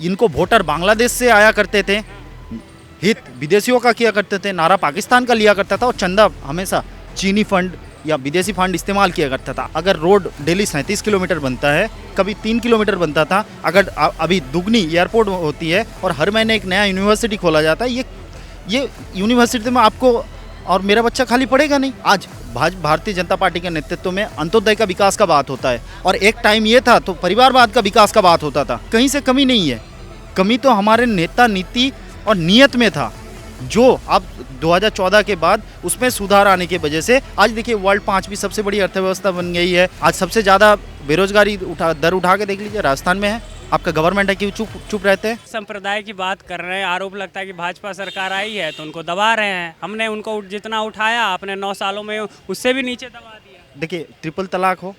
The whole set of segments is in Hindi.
इनको वोटर बांग्लादेश से आया करते थे, हित विदेशियों का किया करते थे, नारा पाकिस्तान का लिया करता था और चंदा हमेशा चीनी फंड या विदेशी फंड इस्तेमाल किया करता था। अगर रोड डेली 37 किलोमीटर बनता है, कभी 3 किलोमीटर बनता था, अगर अभी दुगनी एयरपोर्ट होती है और हर महीने एक नया यूनिवर्सिटी खोला जाता है, ये यूनिवर्सिटी में आपको और मेरा बच्चा खाली पढ़ेगा नहीं। आज भारतीय जनता पार्टी के नेतृत्व में अंत्योदय का विकास का बात होता है और एक टाइम ये था तो परिवारवाद का विकास का बात होता था। कहीं से कमी नहीं है, कमी तो हमारे नेता नीति और नियत में था, जो अब 2014 के बाद उसमें सुधार आने की वजह से आज देखिए वर्ल्ड 5वीं सबसे बड़ी अर्थव्यवस्था बन गई है। आज सबसे ज़्यादा बेरोजगारी दर उठा के देख लीजिए राजस्थान में है। आपका गवर्नमेंट है, क्यों चुप रहते हैं? संप्रदाय की बात कर रहे हैं, आरोप लगता है कि भाजपा सरकार आई है तो उनको दबा रहे हैं। हमने उनको जितना उठाया अपने 9 सालों में उससे भी नीचे दबा दिया। देखिए ट्रिपल तलाक हो,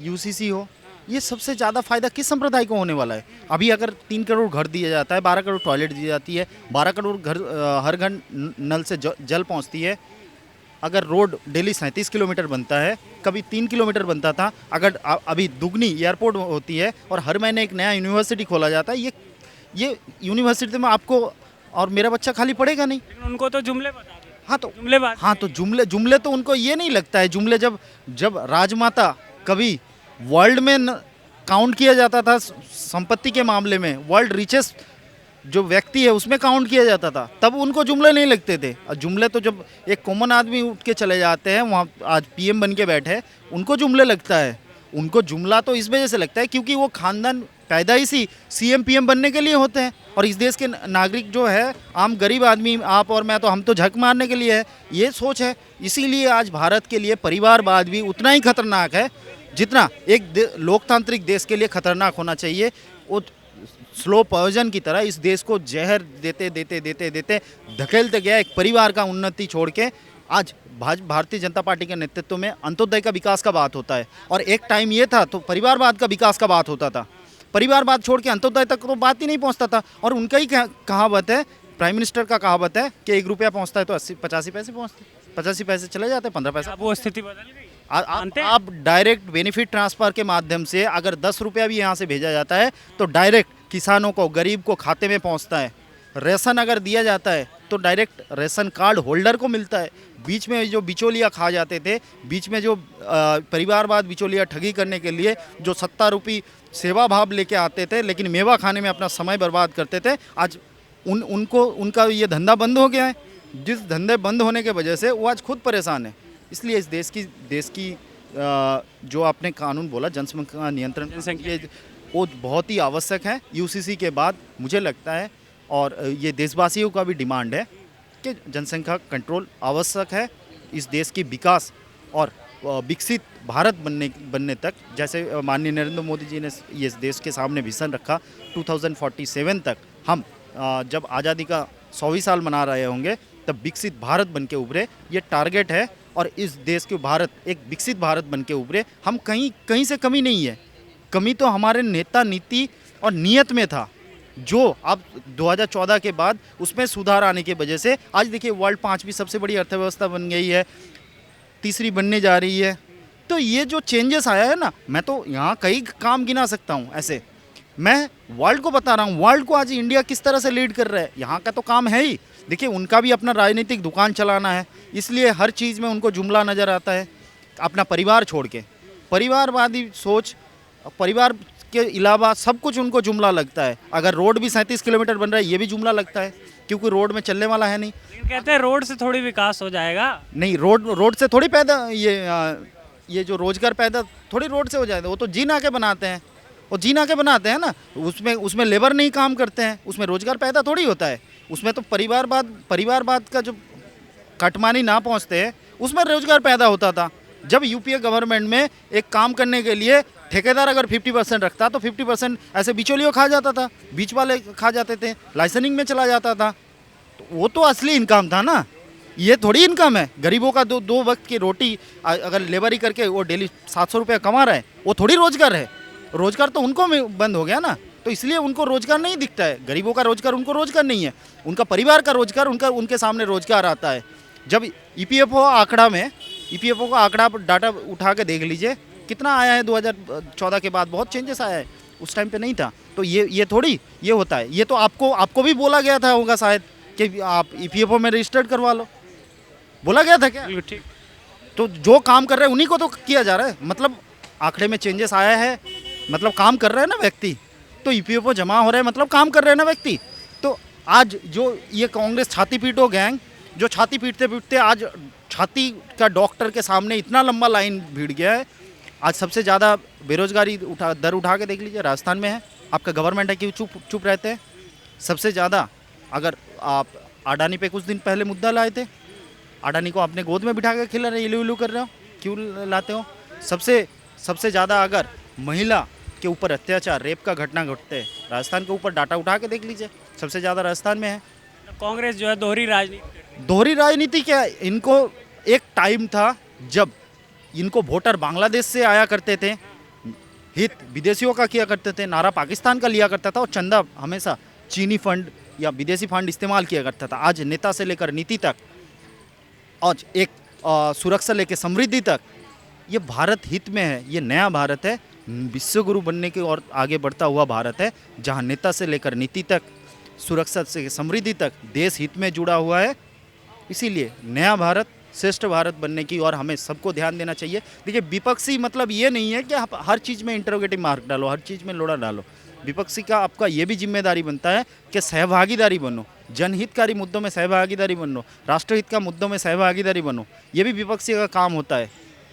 यूसीसी हो, ये सबसे ज़्यादा फायदा किस संप्रदाय को होने वाला है? अभी अगर 3 करोड़ घर दिया जाता है, 12 करोड़ टॉयलेट दी जाती है, 12 करोड़ घर हर घर नल से जल पहुंचती है, अगर रोड डेली 37 किलोमीटर बनता है, कभी 3 किलोमीटर बनता था, अगर अभी दुगनी एयरपोर्ट होती है और हर महीने एक नया यूनिवर्सिटी खोला जाता है, ये यूनिवर्सिटी में आपको और मेरा बच्चा खाली पढ़ेगा नहीं। लेकिन उनको तो जुमले बता देते। हाँ तो जुमले तो उनको ये नहीं लगता है। जुमले जब राजमाता कभी वर्ल्ड में काउंट किया जाता था, संपत्ति के मामले में वर्ल्ड रिचेस्ट जो व्यक्ति है उसमें काउंट किया जाता था, तब उनको जुमले नहीं लगते थे। और जुमले तो जब एक कॉमन आदमी उठ के चले जाते हैं, वहाँ आज पीएम बन के बैठे, उनको जुमले लगता है। उनको जुमला तो इस वजह से लगता है क्योंकि वो खानदान पैदाइशी सीएम पीएम बनने के लिए होते हैं और इस देश के नागरिक जो है आम गरीब आदमी, आप और मैं, तो हम तो झक मारने के लिए है, ये सोच है। इसीलिए आज भारत के लिए परिवारवाद भी उतना ही खतरनाक है जितना एक लोकतांत्रिक देश के लिए खतरनाक होना चाहिए। वो स्लो पॉइजन की तरह इस देश को जहर देते देते देते देते धकेलते गया। एक परिवार का उन्नति छोड़ के आज भारतीय जनता पार्टी के नेतृत्व में अंत्योदय का विकास का बात होता है और एक टाइम ये था तो परिवारवाद का विकास का बात होता था। परिवारवाद छोड़ के अंत्योदय तक तो बात ही नहीं पहुंचता था। और उनका ही कहावत है, प्राइम मिनिस्टर का कहावत है कि 1 रुपया पहुंचता है तो 85 पैसे पहुंचते, 85 पैसे चले जाते, 15 पैसे। अब वो स्थिति बदल गई। आप डायरेक्ट बेनिफिट ट्रांसफर के माध्यम से अगर 10 रुपया भी यहाँ से भेजा जाता है तो डायरेक्ट किसानों को, गरीब को खाते में पहुँचता है। रेशन अगर दिया जाता है तो डायरेक्ट रेशन कार्ड होल्डर को मिलता है। बीच में जो बिचौलिया खा जाते थे, बीच में जो परिवारवाद बिचौलिया ठगी करने के लिए जो 70 रुपये सेवा भाव लेके आते थे लेकिन मेवा खाने में अपना समय बर्बाद करते थे, आज उनका ये धंधा बंद हो गया है। जिस धंधे बंद होने के वजह से वो आज खुद परेशान है। इसलिए इस देश की जो आपने कानून बोला जनसंख्या नियंत्रण, वो बहुत ही आवश्यक है यूसीसी के बाद, मुझे लगता है। और ये देशवासियों का भी डिमांड है कि जनसंख्या कंट्रोल आवश्यक है इस देश की विकास और विकसित भारत बनने तक। जैसे माननीय नरेंद्र मोदी जी ने ये देश के सामने विजन रखा 2047 तक हम जब आज़ादी का 100वीं साल मना रहे होंगे तब विकसित भारत बन के उभरे, ये टारगेट है। और इस देश के भारत एक विकसित भारत बन के उभरे। हम कहीं से कमी नहीं है, कमी तो हमारे नेता नीति और नियत में था, जो अब 2014 के बाद उसमें सुधार आने की वजह से आज देखिए वर्ल्ड 5वीं सबसे बड़ी अर्थव्यवस्था बन गई है, तीसरी बनने जा रही है। तो ये जो चेंजेस आया है ना, मैं तो यहाँ कई काम गिना सकता हूँ ऐसे। मैं वर्ल्ड को बता रहा हूँ, वर्ल्ड को आज इंडिया किस तरह से लीड कर रहा है। यहाँ का तो काम है ही। देखिए उनका भी अपना राजनीतिक दुकान चलाना है, इसलिए हर चीज़ में उनको जुमला नज़र आता है। अपना परिवार छोड़ के परिवारवादी सोच, परिवार के अलावा सब कुछ उनको जुमला लगता है। अगर रोड भी 37 किलोमीटर बन रहा है, ये भी जुमला लगता है क्योंकि रोड में चलने वाला है नहीं। लेकिन कहते हैं रोड से थोड़ी विकास हो जाएगा। नहीं, रोड से थोड़ी पैदा, ये जो रोजगार पैदा थोड़ी रोड से हो जाएगा। वो तो जी ना के बनाते हैं, वो जी ना के बनाते हैं ना, उसमें लेबर नहीं काम करते हैं, उसमें रोजगार पैदा थोड़ी होता है। उसमें तो परिवारवाद का जो कटमानी ना पहुंचते हैं उसमें रोजगार पैदा होता था। जब यूपीए गवर्नमेंट में एक काम करने के लिए ठेकेदार अगर 50% रखता तो 50% ऐसे बिचौलियों खा जाता था, बीच वाले खा जाते थे, लाइसेंसिंग में चला जाता था। तो वो तो असली इनकम था ना, ये थोड़ी इनकम है। गरीबों का दो वक्त की रोटी अगर लेबरी करके वो डेली 700 रुपये कमा रहा है, वो थोड़ी रोजगार है। रोजगार तो उनको बंद हो गया ना, तो इसलिए उनको रोजगार नहीं दिखता है। गरीबों का रोजगार उनको रोजगार नहीं है, उनका परिवार का रोजगार उनके सामने रोजगार आता है। जब ईपीएफओ का आंकड़ा डाटा उठा के देख लीजिए, कितना आया है 2014 के बाद, बहुत चेंजेस आया है, उस टाइम पे नहीं था। तो ये थोड़ी ये होता है, ये तो आपको भी बोला गया था होगा शायद कि आप ईपीएफओ में रजिस्टर्ड करवा लो, बोला गया था क्या? बिल्कुल ठीक। तो जो काम कर रहे हैं उन्हीं को तो किया जा रहा है, मतलब आंकड़े में चेंजेस आया है, मतलब काम कर रहे हैं ना व्यक्ति, तो ईपीएफओ जमा हो रहे हैं मतलब काम कर रहे हैं ना व्यक्ति। तो आज जो ये कांग्रेस छाती पीटो गैंग, जो छाती पीटते पीटते आज छाती का डॉक्टर के सामने इतना लंबा लाइन भीड़ गया है। आज सबसे ज़्यादा बेरोजगारी दर उठा के देख लीजिए, राजस्थान में है। आपका गवर्नमेंट है कि चुप रहते हैं? सबसे ज़्यादा अगर आप अडानी पे कुछ दिन पहले मुद्दा लाए थे, अडानी को अपने गोद में बिठा के खिला रहे, इलू इलू कर रहे हो, क्यों लाते हो? सबसे ज़्यादा अगर महिला के ऊपर अत्याचार, रेप का घटना घटते हैं राजस्थान के ऊपर, डाटा उठा के देख लीजिए, सबसे ज़्यादा राजस्थान में है। कांग्रेस जो है दोहरी राजनीति। दोहरी राजनीति क्या है? इनको एक टाइम था जब इनको वोटर बांग्लादेश से आया करते थे, हित विदेशियों का किया करते थे, नारा पाकिस्तान का लिया करता था, और चंदा हमेशा चीनी फंड या विदेशी फंड इस्तेमाल किया करता था। आज नेता से लेकर नीति तक, आज एक सुरक्षा लेकर समृद्धि तक, ये भारत हित में है। ये नया भारत है, विश्वगुरु बनने की और आगे बढ़ता हुआ भारत है, जहाँ नेता से लेकर नीति तक, सुरक्षा से समृद्धि तक देश हित में जुड़ा हुआ है। इसीलिए नया भारत, श्रेष्ठ भारत बनने की और हमें सबको ध्यान देना चाहिए। देखिए, विपक्षी मतलब ये नहीं है कि आप हर चीज़ में इंटरोगेटिव मार्क डालो, हर चीज़ में लोड़ा डालो। विपक्षी का आपका ये भी जिम्मेदारी बनता है कि सहभागीदारी बनो, जनहितकारी मुद्दों में सहभागीदारी बनो, राष्ट्रहित का मुद्दों में सहभागीदारी बनो। ये भी विपक्षी का काम होता है।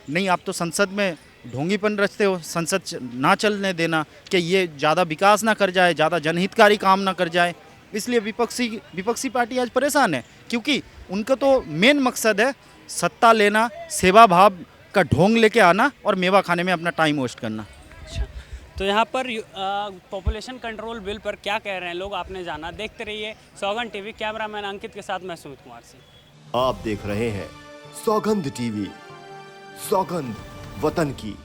नहीं, आप तो संसद में ढोंगीपन रचते हो, संसद ना चलने देना कि ये ज़्यादा विकास ना कर जाए, ज़्यादा जनहितकारी काम ना कर जाए। इसलिए विपक्षी पार्टी आज परेशान है, क्योंकि उनका तो मेन मकसद है सत्ता लेना, सेवा भाव का ढोंग लेके आना और मेवा खाने में अपना टाइम वेस्ट करना। अच्छा, तो यहाँ पर पॉपुलेशन कंट्रोल बिल पर क्या कह रहे हैं लोग, आपने जाना। देखते रहिए सौगंध टीवी। कैमरामैन अंकित के साथ मैं सुमित कुमार सिंह। आप देख रहे हैं सौगंध टीवी, सौगंध वतन की।